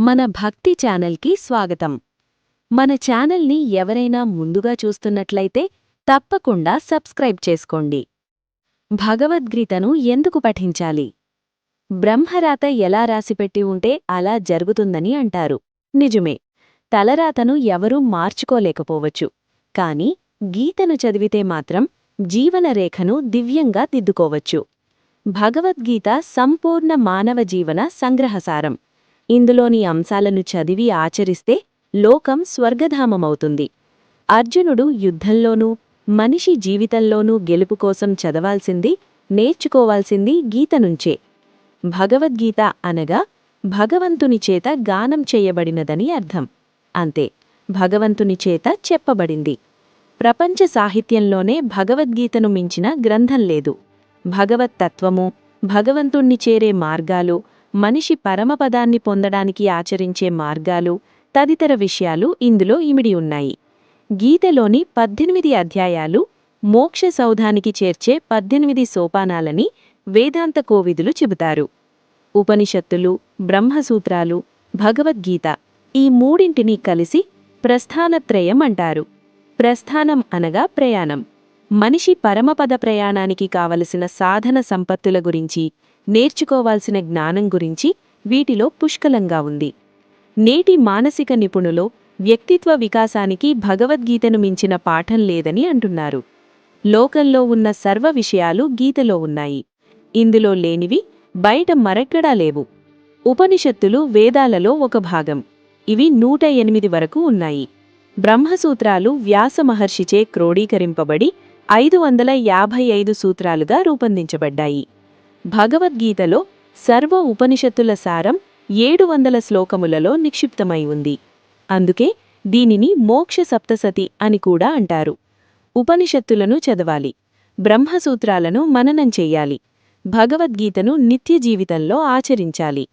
మన భక్తి ఛానల్కి స్వాగతం. మన ఛానల్ని ఎవరైనా ముందుగా చూస్తున్నట్లయితే తప్పకుండా సబ్స్క్రైబ్ చేసుకోండి. భగవద్గీతను ఎందుకు పఠించాలి? బ్రహ్మరాత ఎలా రాసిపెట్టి ఉంటే అలా జరుగుతుందని అంటారు. నిజమే, తలరాతను ఎవరూ మార్చుకోలేకపోవచ్చు. కాని గీతను చదివితే మాత్రం జీవనరేఖను దివ్యంగా దిద్దుకోవచ్చు. భగవద్గీత సంపూర్ణ మానవ జీవన సంగ్రహసారం. ఇందులోని అంశాలను చదివి ఆచరిస్తే లోకం స్వర్గధామమవుతుంది. అర్జునుడు యుద్ధంలోనూ మనిషి జీవితంలోనూ గెలుపు కోసం చదవాల్సింది, నేర్చుకోవాల్సింది గీతనుంచే. భగవద్గీత అనగా భగవంతుని చేత గానం చేయబడినదని అర్థం. అంతే, భగవంతుని చేత చెప్పబడింది. ప్రపంచ సాహిత్యంలోనే భగవద్గీతను మించిన గ్రంథం లేదు. భగవత్తత్వము, భగవంతుణ్ణి చేరే మార్గాలు, మనిషి పరమపదాన్ని పొందడానికి ఆచరించే మార్గాలు, తదితర విషయాలు ఇందులో ఇమిడి ఉన్నాయి. గీతలోని 18 అధ్యాయాలు మోక్ష సౌధానికి చేర్చే 18 సోపానాలని వేదాంత కోవిదులు చెబుతారు. ఉపనిషత్తులు, బ్రహ్మసూత్రాలు, భగవద్గీత ఈ మూడింటినీ కలిసి ప్రస్థానత్రయం అంటారు. ప్రస్థానం అనగా ప్రయాణం. మనిషి పరమపద ప్రయాణానికి కావలసిన సాధన సంపత్తుల గురించి, నేర్చుకోవాల్సిన జ్ఞానం గురించి వీటిలో పుష్కలంగా ఉంది. నేటి మానసిక నిపుణులో వ్యక్తిత్వ వికాసానికి భగవద్గీతను మించిన పాఠం లేదని అంటున్నారు. లోకంలో ఉన్న సర్వ విషయాలు గీతలో ఉన్నాయి. ఇందులో లేనివి బయట మరెక్కడా లేవు. ఉపనిషత్తులు వేదాలలో ఒక భాగం. ఇవి 108 వరకు ఉన్నాయి. బ్రహ్మసూత్రాలు వ్యాస మహర్షిచే క్రోడీకరింపబడి 555 సూత్రాలుగా రూపొందించబడ్డాయి. భగవద్గీతలో సర్వ ఉపనిషత్తుల సారం 700 శ్లోకములలో నిక్షిప్తమై ఉంది. అందుకే దీనిని మోక్ష సప్తసతి అని కూడా అంటారు. ఉపనిషత్తులను చదవాలి, బ్రహ్మసూత్రాలను మననం చెయ్యాలి, భగవద్గీతను నిత్య జీవితంలో ఆచరించాలి.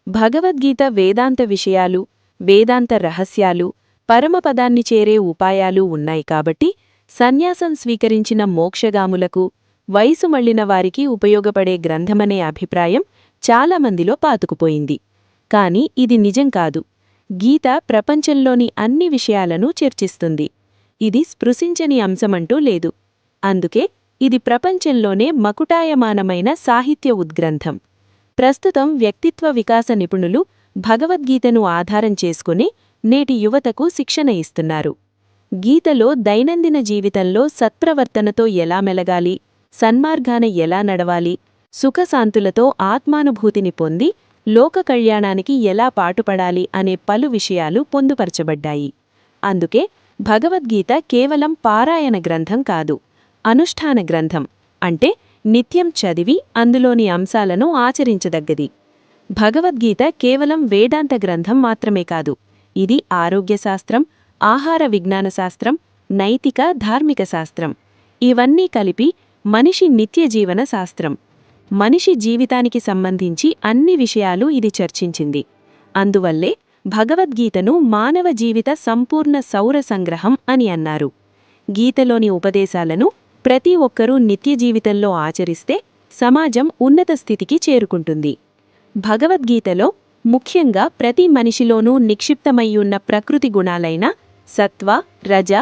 భగవద్గీత వేదాంత విషయాలు, వేదాంత రహస్యాలు, పరమపదాన్ని చేరే ఉపాయాలు ఉన్నాయి కాబట్టి సన్యాసం స్వీకరించిన మోక్షగాములకు, వయసు మళ్లిన వారికి ఉపయోగపడే గ్రంథమనే అభిప్రాయం చాలామందిలో పాతుకుపోయింది. కాని ఇది నిజం కాదు. గీత ప్రపంచంలోని అన్ని విషయాలను చర్చిస్తుంది. ఇది స్పృశించని అంశమంటూ లేదు. అందుకే ఇది ప్రపంచంలోనే మకుటాయమానమైన సాహిత్య ఉద్గ్రంథం. ప్రస్తుతం వ్యక్తిత్వ వికాస నిపుణులు భగవద్గీతను ఆధారం చేసుకుని నేటి యువతకు శిక్షణ ఇస్తున్నారు. గీతలో దైనందిన జీవితంలో సత్ప్రవర్తనతో ఎలా మెలగాలి, సన్మార్గాన ఎలా నడవాలి, సుఖశాంతులతో ఆత్మానుభూతిని పొంది లోక కళ్యాణానికి ఎలా పాటుపడాలి అనే పలు విషయాలు పొందుపరచబడ్డాయి. అందుకే భగవద్గీత కేవలం పారాయణ గ్రంథం కాదు, అనుష్ఠాన గ్రంథం. అంటే నిత్యం చదివి అందులోని అంశాలను ఆచరించదగ్గది. భగవద్గీత కేవలం వేదాంత గ్రంథం మాత్రమే కాదు. ఇది ఆరోగ్యశాస్త్రం, ఆహార విజ్ఞాన శాస్త్రం, నైతిక ధార్మిక శాస్త్రం. ఇవన్నీ కలిపి మనిషి నిత్య జీవన శాస్త్రం. మనిషి జీవితానికి సంబంధించి అన్ని విషయాలు ఇది చర్చించింది. అందువల్లే భగవద్గీతను మానవ జీవిత సంపూర్ణ సౌర సంగ్రహం అని అన్నారు. గీతలోని ఉపదేశాలను ప్రతి ఒక్కరూ నిత్య జీవితంలో ఆచరిస్తే సమాజం ఉన్నత స్థితికి చేరుకుంటుంది. భగవద్గీతలో ముఖ్యంగా ప్రతి మనిషిలోనూ నిక్షిప్తమయ్యున్న ప్రకృతి గుణాలైన సత్వ, రజ,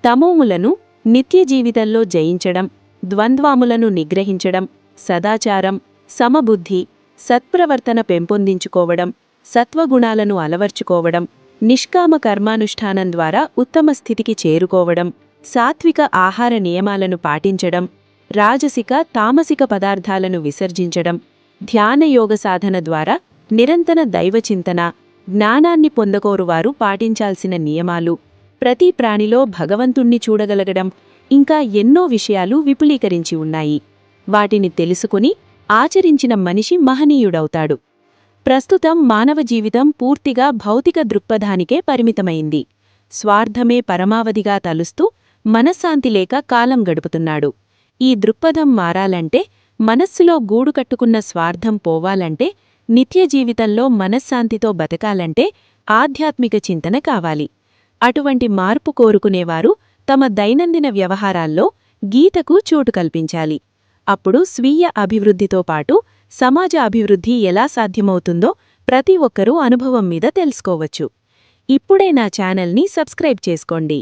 తమోములను నిత్య జీవితంలో జయించడం, ద్వంద్వాములను నిగ్రహించడం, సదాచారం, సమబుద్ధి, సత్ప్రవర్తన పెంపొందించుకోవడం, సత్వగుణాలను అలవర్చుకోవడం, నిష్కామ కర్మానుష్ఠానం ద్వారా ఉత్తమ స్థితికి చేరుకోవడం, సాత్విక ఆహార నియమాలను పాటించడం, రాజసిక తామసిక పదార్థాలను విసర్జించడం, ధ్యానయోగ సాధన ద్వారా నిరంతర దైవచింతన, జ్ఞానాన్ని పొందకోరువారు పాటించాల్సిన నియమాలు, ప్రతి ప్రాణిలో భగవంతుణ్ణి చూడగలగడం, ఇంకా ఎన్నో విషయాలు విపులీకరించి ఉన్నాయి. వాటిని తెలుసుకుని ఆచరించిన మనిషి మహనీయుడవుతాడు. ప్రస్తుతం మానవ జీవితం పూర్తిగా భౌతిక దృక్పథానికే పరిమితమైంది. స్వార్థమే పరమావధిగా తలుస్తూ మనశ్శాంతి లేక కాలం గడుపుతున్నాడు. ఈ దృక్పథం మారాలంటే, మనస్సులో గూడు కట్టుకున్న స్వార్థం పోవాలంటే, నిత్య జీవితంలో మనశ్శాంతితో బతకాలంటే ఆధ్యాత్మిక చింతన కావాలి. అటువంటి మార్పు కోరుకునేవారు తమ దైనందిన వ్యవహారాల్లో గీతకు చోటు కల్పించాలి. అప్పుడు స్వీయ అభివృద్ధితో పాటు సమాజ అభివృద్ధి ఎలా సాధ్యమవుతుందో ప్రతి ఒక్కరూ అనుభవం మీద తెలుసుకోవచ్చు. ఇప్పుడే నా ఛానల్ని సబ్స్క్రైబ్ చేసుకోండి.